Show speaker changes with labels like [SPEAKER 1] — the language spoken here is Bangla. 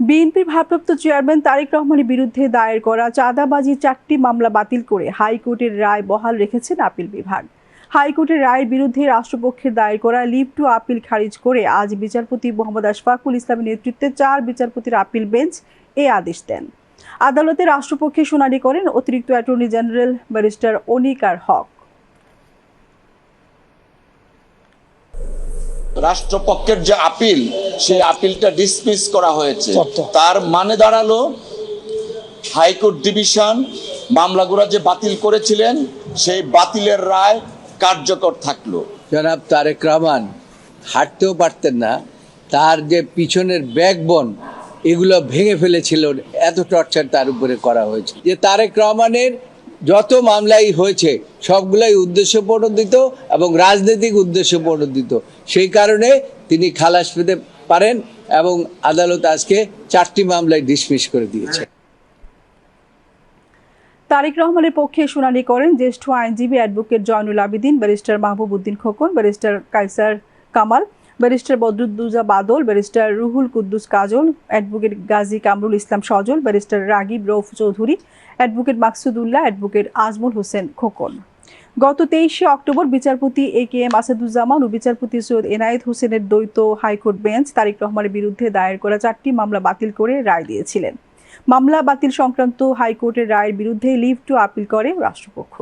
[SPEAKER 1] বিএনপির ভারপ্রাপ্ত চেয়ারম্যান তারেক রহমানের বিরুদ্ধে দায়ের করা চাঁদাবাজির 4টি মামলা বাতিল করে হাইকোর্টের রায় বহাল রেখেছেন আপিল বিভাগ। হাইকোর্টের রায়ের বিরুদ্ধে রাষ্ট্রপক্ষের দায়ের করা লিভ টু আপিল খারিজ করে আজ বিচারপতি মোহাম্মদ আশফাকুল ইসলামের নেতৃত্বে 4 বিচারপতির আপিল বেঞ্চ এই আদেশ দেন। আদালতে রাষ্ট্রপক্ষে শুনানি করেন অতিরিক্ত অ্যাটর্নি জেনারেল ব্যারিস্টার অনিকার হক।
[SPEAKER 2] রাষ্ট্রপক্ষের যে আপিল, সেই আপিলটা ডিসমিস করা হয়েছে। তার মানে দাঁড়ালো হাইকোর্ট ডিভিশন মামলাগুলো যে বাতিল করেছিলেন সেই বাতিলের রায় কার্যকর থাকলো।
[SPEAKER 3] জনাব তারেক রহমান হাঁটতেও পারতেন না, তার যে পিছনের ব্যাকবোন এগুলো ভেঙে ফেলেছিল, এত টর্চার তার উপরে করা হয়েছে। যে তারেক রহমানের যত মামলাই হয়েছে সবগুলাই উদ্দেশ্যপ্রণোদিত এবং রাজনৈতিক উদ্দেশ্যপ্রণোদিত, সেই কারণে তিনি খালাস পেতে পারেন এবং আদালত আজকে 4টি মামলায় ডিসমিস করে দিয়েছে।
[SPEAKER 1] তারেক রহমানের পক্ষে শুনানি করেন জ্যেষ্ঠ আইনজীবী advocate Zainul Abedin, barrister Mahbub Uddin Khokon, barrister Kaiser Kamal, barrister Badruddoza Badal, barrister Ruhul Quddus Kajal, advocate Gazi Kamrul Islam Sajal, barrister Ragib Rauf Chowdhury, advocate Maksudullah, advocate Azmal Hossain Khokon. গত 23শে অক্টোবর বিচারপতি AK-M আসাদুজ্জামান ও বিচারপতি সৈয়দ এনায়েত হোসেনের দ্বৈত হাইকোর্ট বেঞ্চ তারেক রহমানের বিরুদ্ধে দায়ের করা 4টি মামলা বাতিল করে রায় দিয়েছিলেন। মামলা বাতিল সংক্রান্ত হাইকোর্টের রায়ের বিরুদ্ধে লিভ টু আপিল করে রাষ্ট্রপক্ষ।